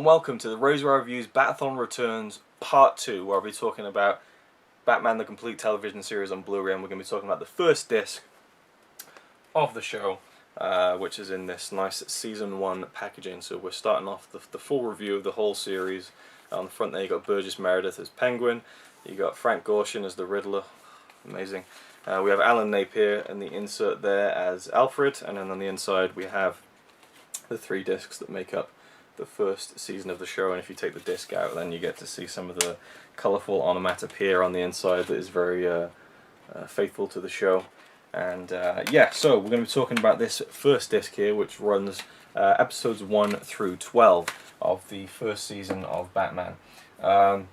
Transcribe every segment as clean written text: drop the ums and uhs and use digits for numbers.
and welcome to the RazorwireReviews Bat-a-thon Returns Part 2, where I'll be talking about Batman the Complete Television Series on Blu-ray, and we're going to be talking about the first disc of the show, which is in this nice Season 1 packaging. So we're starting off the full review of the whole series. On the front there you got Burgess Meredith as Penguin, you got Frank Gorshin as the Riddler, amazing. We have Alan Napier in the insert there as Alfred, and then on the inside we have the 3 discs that make up the first season of the show. And if you take the disc out, then you get to see some of the colourful onomatopoeia on the inside that is very faithful to the show. And yeah, so we're going to be talking about this first disc here, which runs episodes 1 through 12 of the first season of Batman. Now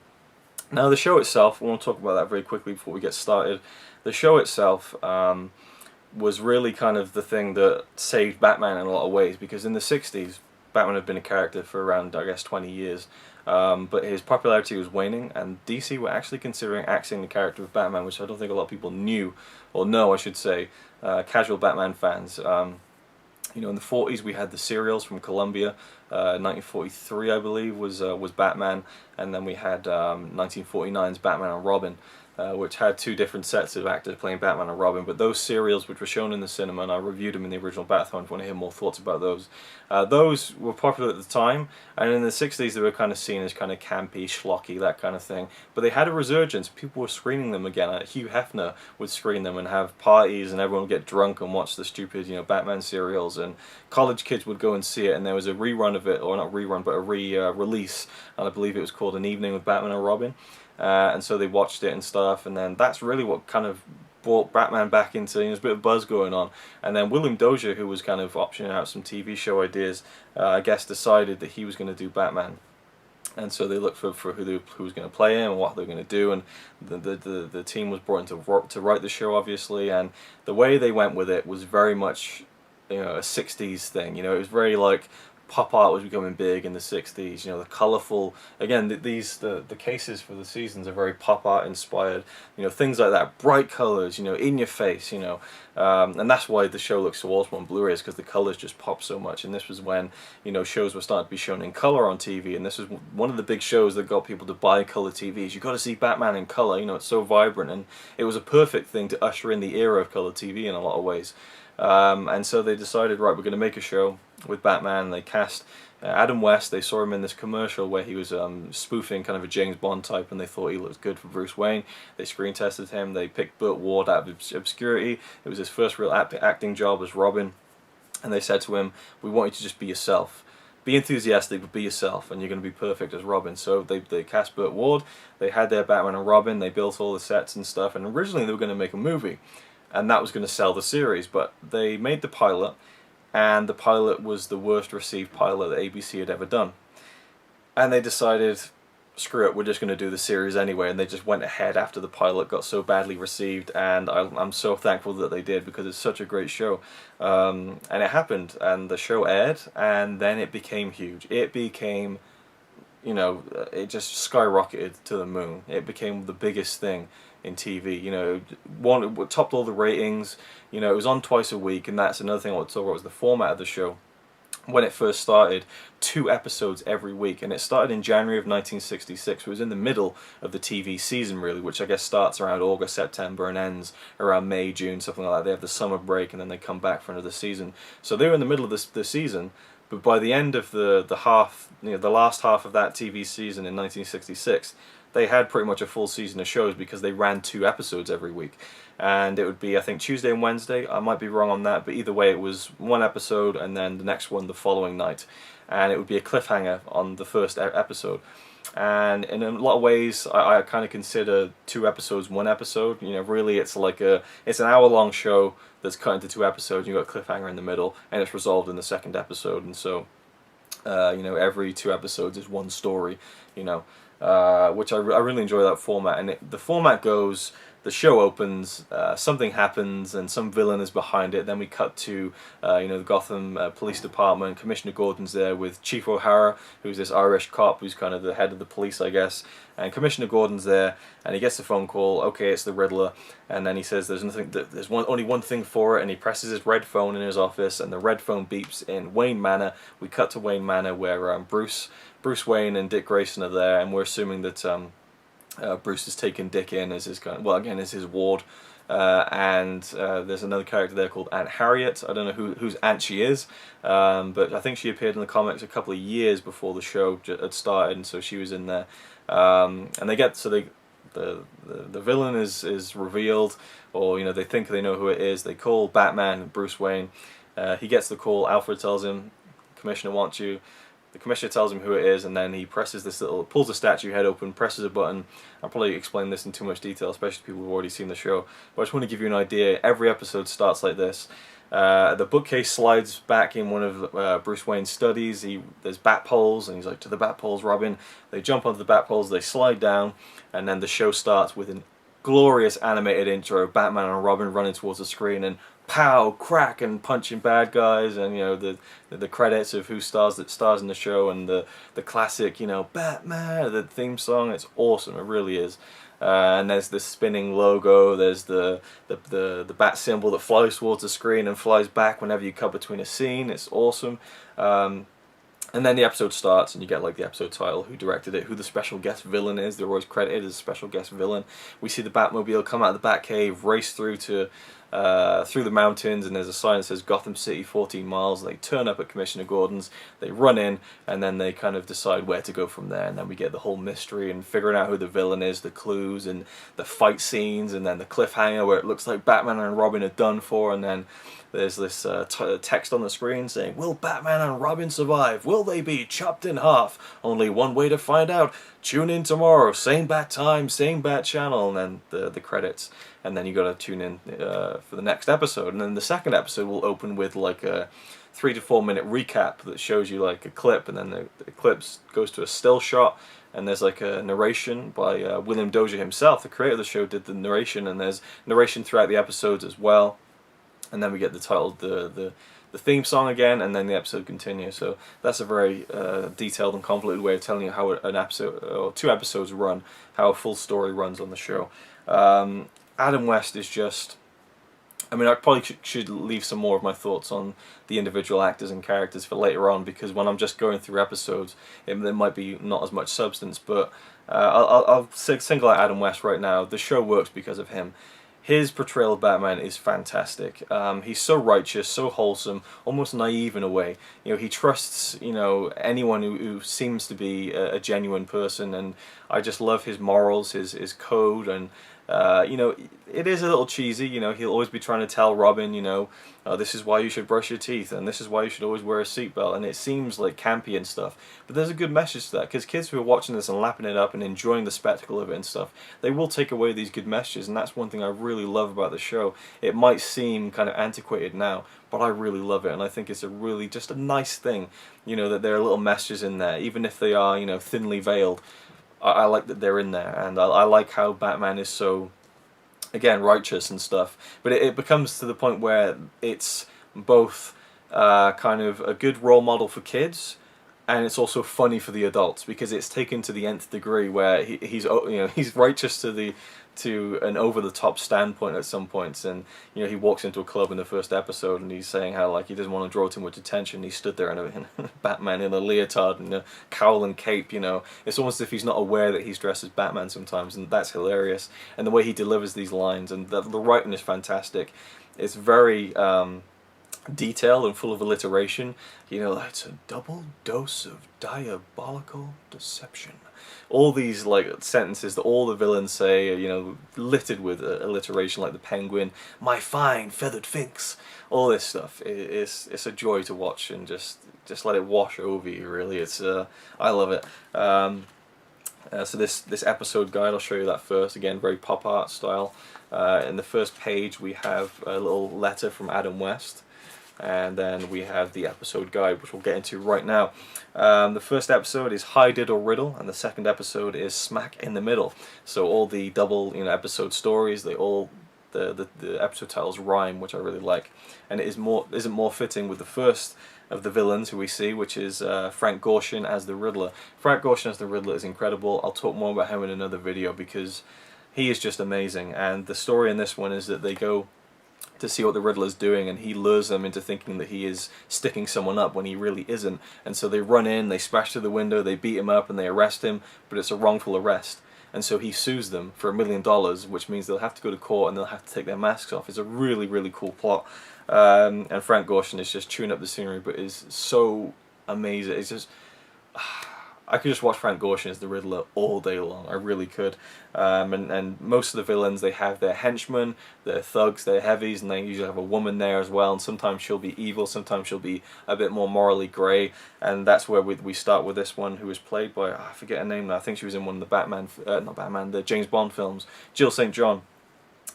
the show itself, I want to talk about that very quickly before we get started. The show itself was really kind of the thing that saved Batman in a lot of ways, because in the 60s Batman had been a character for around, I guess, 20 years, but his popularity was waning, and DC were actually considering axing the character of Batman, which I don't think a lot of people knew, or know I should say, casual Batman fans. You know, in the 40s we had the serials from Columbia. 1943, I believe, was Batman, and then we had 1949's Batman and Robin, which had 2 different sets of actors playing Batman and Robin. But those serials, which were shown in the cinema, and I reviewed them in the original Bat-a-thon if you want to hear more thoughts about those were popular at the time, and in the 60s they were kind of seen as kind of campy, schlocky, that kind of thing. But they had a resurgence. People were screening them again. Hugh Hefner would screen them and have parties, and everyone would get drunk and watch the stupid, you know, Batman serials, and college kids would go and see it. And there was a rerun of it, or not rerun, but a release, and I believe it was called An Evening with Batman and Robin. And so they watched it and stuff, and then that's really what kind of brought Batman back into, you know, there's a bit of buzz going on. And then William Dozier, who was kind of optioning out some TV show ideas, I guess decided that he was going to do Batman. And so they looked for who was going to play him and what they were going to do, and the team was brought in to write the show, obviously. And the way they went with it was very much, you know, a 60s thing. You know, it was very like pop art was becoming big in the 60s, you know, the colourful, again, the cases for the seasons are very pop art inspired, you know, things like that, bright colours, you know, in your face, you know, and that's why the show looks so awesome on Blu-ray, is because the colours just pop so much. And this was when, you know, shows were starting to be shown in colour on TV, and this was one of the big shows that got people to buy colour TVs. You got to see Batman in colour, you know, it's so vibrant, and it was a perfect thing to usher in the era of colour TV in a lot of ways. And so they decided, right, we're going to make a show with Batman. They cast Adam West. They saw him in this commercial where he was spoofing kind of a James Bond type, and they thought he looked good for Bruce Wayne. They screen tested him. They picked Burt Ward out of obscurity. It was his first real acting job as Robin, and they said to him, we want you to just be yourself. Be enthusiastic, but be yourself, and you're going to be perfect as Robin. So they cast Burt Ward. They had their Batman and Robin. They built all the sets and stuff, and originally they were going to make a movie, and that was going to sell the series. But they made the pilot, and the pilot was the worst received pilot that ABC had ever done. And they decided, screw it, we're just going to do the series anyway, and they just went ahead after the pilot got so badly received, and I'm so thankful that they did, because it's such a great show. And it happened, and the show aired, and then it became huge. It became, you know, it just skyrocketed to the moon. It became the biggest thing in TV, you know, it topped all the ratings. You know, it was on twice a week, and that's another thing I want to talk about, was the format of the show. When it first started, 2 episodes every week, and it started in January of 1966. It was in the middle of the TV season, really, which I guess starts around August, September, and ends around May, June, something like that. They have the summer break, and then they come back for another season. So they were in the middle of the season, but by the end of the half, you know, the last half of that TV season in 1966, they had pretty much a full season of shows, because they ran 2 episodes every week. And it would be, I think, Tuesday and Wednesday. I might be wrong on that, but either way it was 1 episode and then the next one the following night. And it would be a cliffhanger on the first episode. And in a lot of ways, I kind of consider 2 episodes 1 episode. You know, really it's like it's an hour-long show that's cut into 2 episodes. You've got a cliffhanger in the middle, and it's resolved in the 2nd episode. And so, you know, every 2 episodes is 1 story, you know. Which I really enjoy that format. And the format goes, the show opens, something happens, and some villain is behind it. Then we cut to, you know, the Gotham Police Department. Commissioner Gordon's there with Chief O'Hara, who's this Irish cop who's kind of the head of the police, I guess. And Commissioner Gordon's there, and he gets the phone call. Okay, it's the Riddler, and then he says there's nothing. There's only one thing for it, and he presses his red phone in his office, and the red phone beeps in Wayne Manor. We cut to Wayne Manor, where Bruce Bruce Wayne and Dick Grayson are there, and we're assuming that Bruce has taken Dick in as his kind of, well, again, as his ward. And there's another character there called Aunt Harriet. I don't know whose aunt she is, but I think she appeared in the comics a couple of years before the show had started, and so she was in there. And the villain is revealed, or they think they know who it is. They call Batman, Bruce Wayne. He gets the call. Alfred tells him, "Commissioner wants you." The Commissioner tells him who it is, and then he presses pulls the statue head open, presses a button. I'll probably explain this in too much detail, especially people who've already seen the show. But I just want to give you an idea. Every episode starts like this. The bookcase slides back in one of Bruce Wayne's studies. There's bat poles, and he's like, "To the bat poles, Robin." They jump onto the bat poles, they slide down, and then the show starts with a glorious animated intro. Batman and Robin running towards the screen, and pow, crack, and punching bad guys, and the credits of who stars in the show, and the classic Batman, the theme song. It's awesome, it really is. And there's the spinning logo. There's the bat symbol that flies towards the screen and flies back whenever you cut between a scene. It's awesome. And then the episode starts, and you get like the episode title, who directed it, who the special guest villain is. They're always credited as a special guest villain. We see the Batmobile come out of the Batcave, race through the mountains, and there's a sign that says Gotham City 14 miles. They turn up at Commissioner Gordon's, they run in, and then they kind of decide where to go from there. And then we get the whole mystery and figuring out who the villain is, the clues, and the fight scenes, and then the cliffhanger where it looks like Batman and Robin are done for, and then there's this text on the screen saying, "Will Batman and Robin survive? Will they be chopped in half? Only one way to find out. Tune in tomorrow, same bat time, same bat channel." And then the credits, and then you got to tune in for the next episode. And then the second episode will open with like a 3 to 4 minute recap that shows you like a clip, and then the clip goes to a still shot, and there's like a narration by William Dozier himself, the creator of the show, did the narration, and there's narration throughout the episodes as well. And then we get the title, the theme song again, and then the episode continues. So that's a very detailed and convoluted way of telling you how an episode or 2 episodes run, how a full story runs on the show. Adam West is just, I mean, I probably should leave some more of my thoughts on the individual actors and characters for later on, because when I'm just going through episodes, there might be not as much substance. But I'll single out Adam West right now. The show works because of him. His portrayal of Batman is fantastic. He's so righteous, so wholesome, almost naive in a way. He trusts anyone who seems to be a genuine person, and I just love his morals, his code, and it is a little cheesy. He'll always be trying to tell Robin, this is why you should brush your teeth, and this is why you should always wear a seatbelt, and it seems like campy and stuff. But there's a good message to that, because kids who are watching this and lapping it up and enjoying the spectacle of it and stuff, they will take away these good messages, and that's one thing I really love about the show. It might seem kind of antiquated now, but I really love it, and I think it's just a nice thing, that there are little messages in there, even if they are, thinly veiled. I like that they're in there, and I like how Batman is so, again, righteous and stuff. But it becomes to the point where it's both kind of a good role model for kids, and it's also funny for the adults, because it's taken to the nth degree, where he's righteous to an over-the-top standpoint at some points. And he walks into a club in the first episode, and he's saying how he doesn't want to draw too much attention. He stood there in a Batman in a leotard and a cowl and cape. It's almost as if he's not aware that he's dressed as Batman sometimes, and that's hilarious. And the way he delivers these lines, and the writing is fantastic. It's very detailed and full of alliteration. It's a double dose of diabolical deception. All these sentences that all the villains say are, littered with alliteration, like the Penguin, "my fine feathered finks." All this stuff. It's a joy to watch, and just let it wash over you. Really, I love it. So this episode guide, I'll show you that first. Again, very pop art style. In the first page, we have a little letter from Adam West. And then we have the episode guide, which we'll get into right now. The first episode is High Diddle Riddle, and the second episode is Smack in the Middle. So all the double episode stories, the episode titles rhyme, which I really like. And it isn't more fitting with the first of the villains who we see, which is Frank Gorshin as the Riddler. Frank Gorshin as the Riddler is incredible. I'll talk more about him in another video, because he is just amazing. And the story in this one is that they go to see what the Riddler's doing, and he lures them into thinking that he is sticking someone up when he really isn't. And so they run in, they smash through the window, they beat him up, and they arrest him, but it's a wrongful arrest. And so he sues them for $1 million, which means they'll have to go to court and they'll have to take their masks off. It's a really, really cool plot. And Frank Gorshin is just chewing up the scenery, but is so amazing. It's just... I could just watch Frank Gorshin as the Riddler all day long. I really could. And most of the villains, they have their henchmen, their thugs, their heavies, and they usually have a woman there as well. And sometimes she'll be evil, sometimes she'll be a bit more morally grey. And that's where we start with this one, who was played by, I forget her name now. I think she was in one of the the James Bond films, Jill St. John.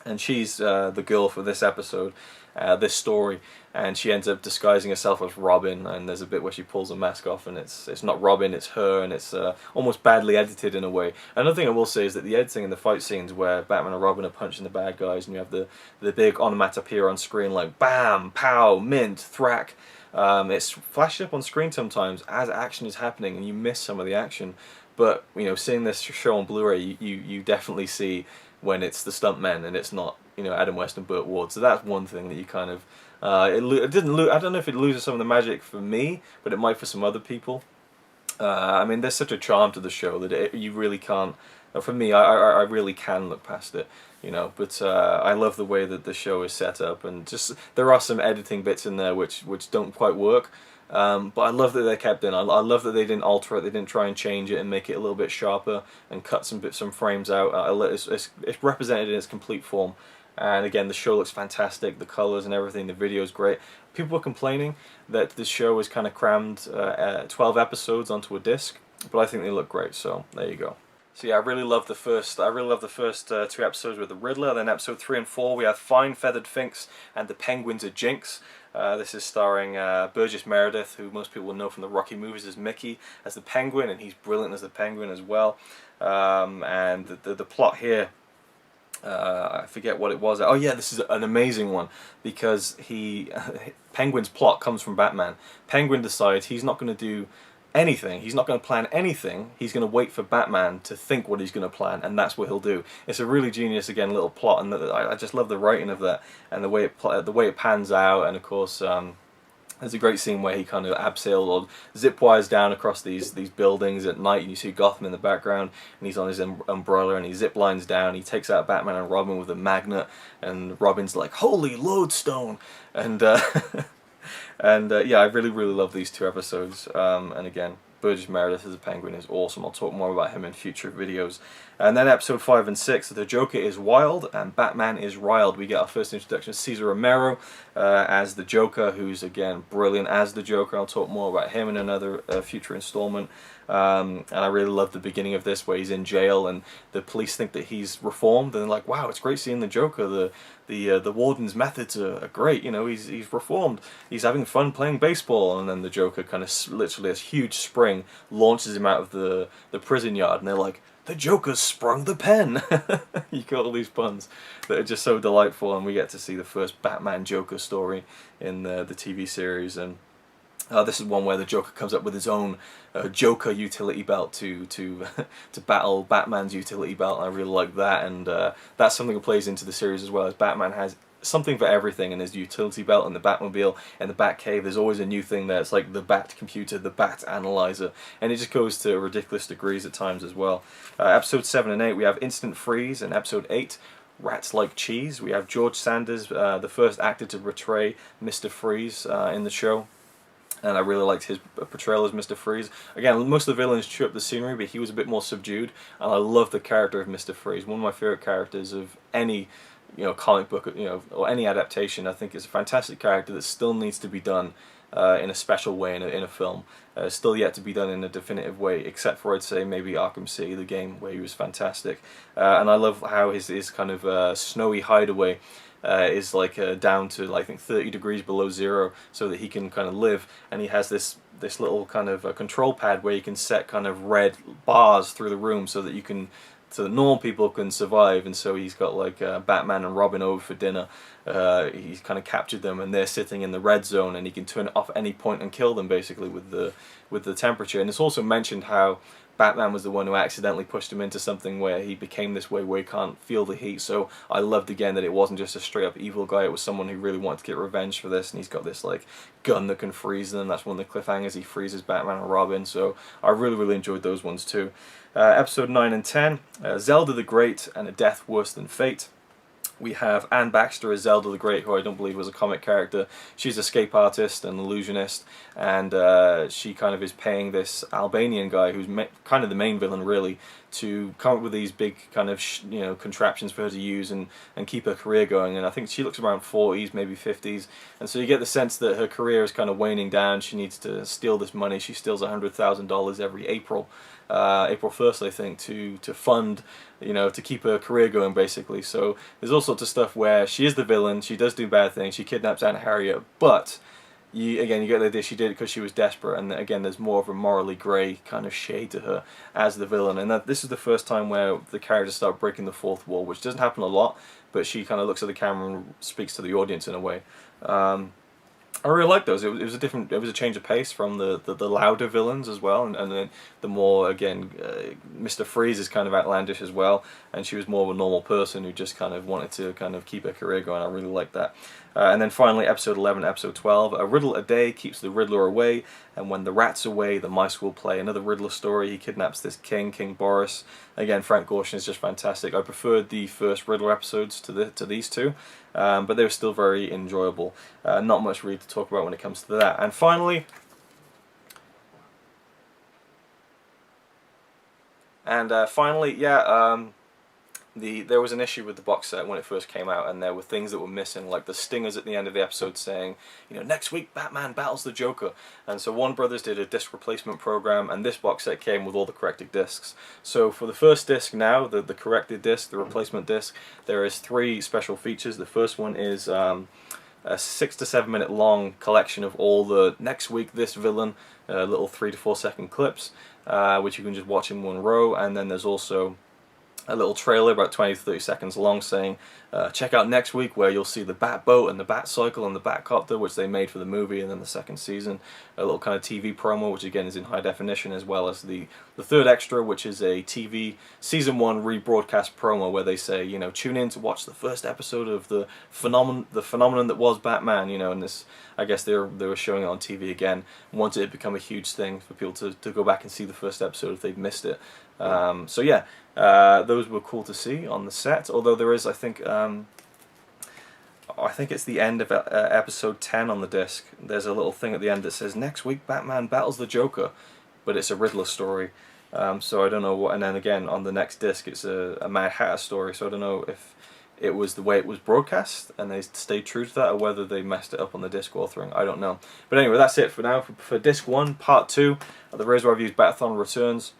And she's the girl for this episode, this story, and she ends up disguising herself as Robin, and there's a bit where she pulls the mask off and it's not Robin, it's her, and it's almost badly edited in a way. Another thing I will say is that the editing in the fight scenes where Batman and Robin are punching the bad guys, and you have the big onomatopoeia on screen like bam, pow, mint, thrack, it's flashed up on screen sometimes as action is happening and you miss some of the action. But you know, seeing this show on Blu-ray, you definitely see when it's the stuntmen and it's not, you know, Adam West and Burt Ward. So that's one thing that you kind of it didn't I don't know if it loses some of the magic for me, but it might for some other people. I mean, there's such a charm to the show that you really can't. For me, I really can look past it, you know. But I love the way that the show is set up, and just there are some editing bits in there which don't quite work. But I love that they're kept in. I love that they didn't alter it. They didn't try and change it and make it a little bit sharper and cut some frames out. It's represented in its complete form. And again, the show looks fantastic. The colors and everything. The video is great. People were complaining that the show is kind of crammed 12 episodes onto a disc, but I think they look great. So there you go. So yeah, I really love the first 2 episodes with the Riddler. Then episode 3 and 4, we have Fine Feathered Finks and the Penguins of Jinx. This is starring Burgess Meredith, who most people will know from the Rocky movies as Mickey, as the Penguin, and he's brilliant as the Penguin as well. And the plot here, I forget what it was. Oh yeah, this is an amazing one, because Penguin's plot comes from Batman. Penguin decides he's not going to do anything. He's not going to plan anything. He's going to wait for Batman to think what he's going to plan, and that's what he'll do. It's a really genius, again, little plot, and I just love the writing of that and the way it pans out. And of course, there's a great scene where he kind of abseils or zip wires down across these buildings at night, and you see Gotham in the background, and he's on his umbrella and he zip lines down. He takes out Batman and Robin with a magnet, and Robin's like, "Holy lodestone!" And yeah, I really, really love these 2 episodes. And again, Burgess Meredith as a Penguin is awesome. I'll talk more about him in future videos. And then episode 5 and 6, the Joker is wild and Batman is riled. We get our first introduction of Cesar Romero as the Joker, who's again brilliant as the Joker. I'll talk more about him in another future installment. And I really love the beginning of this, where he's in jail and the police think that he's reformed, and they're like, "Wow, it's great seeing the Joker. The warden's methods are great. You know, he's reformed. He's having fun playing baseball." And then the Joker kind of literally, this huge spring launches him out of the prison yard, and they're like, "The Joker's sprung the pen." You got all these puns that are just so delightful, and we get to see the first Batman Joker story in the TV series. And this is one where the Joker comes up with his own Joker utility belt to battle Batman's utility belt, and I really like that. And that's something that plays into the series as well, as Batman has something for everything in his utility belt and the Batmobile and the Batcave. There's always a new thing there. It's like the Bat computer, the Bat analyzer, and it just goes to ridiculous degrees at times as well. Episode 7 and 8, we have Instant Freeze, and episode 8, Rats Like Cheese. We have George Sanders, the first actor to portray Mr. Freeze in the show. And I really liked his portrayal as Mr. Freeze. Again, most of the villains chew up the scenery, but he was a bit more subdued. And I love the character of Mr. Freeze. One of my favorite characters of any, you know, comic book, you know, or any adaptation. I think it's a fantastic character that still needs to be done in a special way in a film. Still yet to be done in a definitive way, except for, I'd say, maybe Arkham City, the game, where he was fantastic. And I love how his kind of snowy hideaway is like down to, I think, 30 degrees below zero, so that he can kind of live. And he has this little kind of control pad where you can set kind of red bars through the room so that normal people can survive. And so he's got like Batman and Robin over for dinner. He's kind of captured them, and they're sitting in the red zone, and he can turn it off at any point and kill them basically with the temperature. And it's also mentioned how Batman was the one who accidentally pushed him into something where he became this way where he can't feel the heat. So I loved again that it wasn't just a straight up evil guy, it was someone who really wanted to get revenge for this, and he's got this like gun that can freeze them. That's one of the cliffhangers, he freezes Batman and Robin, so I really enjoyed those ones too. Episode 9 and 10, Zelda the Great and a Death Worse Than Fate. We have Anne Baxter as Zelda the Great, who I don't believe was a comic character. She's a escape artist and illusionist, and she kind of is paying this Albanian guy, who's kind of the main villain really, to come up with these big kind of contraptions for her to use and keep her career going. And I think she looks around 40s, maybe 50s, and so you get the sense that her career is kind of waning down. She needs to steal this money. She steals $100,000 every April 1st, I think, to fund, to keep her career going, basically. So there's all sorts of stuff where she is the villain, she does do bad things, she kidnaps Aunt Harriet, but you get the idea she did it because she was desperate, and again there's more of a morally grey kind of shade to her as the villain. And this is the first time where the characters start breaking the fourth wall, which doesn't happen a lot, but she kind of looks at the camera and speaks to the audience in a way. I really liked those. It was a change of pace from the louder villains as well, and then the more, again, Mr. Freeze is kind of outlandish as well, and she was more of a normal person who just kind of wanted to kind of keep her career going. I really liked that. And then finally, episode 11, episode 12, a riddle a day keeps the Riddler away, and when the rat's away, the mice will play. Another Riddler story. He kidnaps this king, King Boris. Again, Frank Gorshin is just fantastic. I preferred the first Riddler episodes to these two, but they were still very enjoyable. Not much really to talk about when it comes to that. And finally, there was an issue with the box set when it first came out, and there were things that were missing, like the stingers at the end of the episode saying, next week Batman battles the Joker. And so Warner Brothers did a disc replacement program, and this box set came with all the corrected discs. So for the first disc now, the corrected disc, the replacement disc, there is 3 special features. The first one is a 6 to 7 minute long collection of all the next week this villain, little 3 to 4 second clips, which you can just watch in one row. And then there's also a little trailer about 20 to 30 seconds long saying, check out next week where you'll see the Bat Boat and the Bat Cycle and the Bat Copter, which they made for the movie, and then the second season. A little kind of TV promo, which again is in high definition, as well as the third extra, which is a TV season 1 rebroadcast promo where they say, tune in to watch the first episode of the phenomenon that was Batman, and this, I guess they were showing it on TV again, wanted it to become a huge thing for people to go back and see the first episode if they'd missed it. So yeah, those were cool to see on the set, although there is, I think it's the end of episode 10 on the disc. There's a little thing at the end that says, next week Batman battles the Joker, but it's a Riddler story. So I don't know what, and then again on the next disc it's a Mad Hatter story, so I don't know if it was the way it was broadcast and they stayed true to that, or whether they messed it up on the disc authoring. I don't know. But anyway, that's it for now for disc 1, part 2 of the RazorwireReviews Bat-a-thon Returns.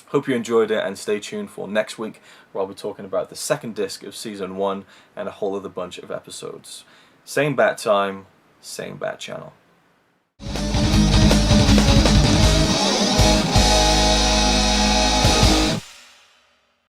Hope you enjoyed it, and stay tuned for next week, where I'll be talking about the second disc of Season 1 and a whole other bunch of episodes. Same bat time, same bat channel.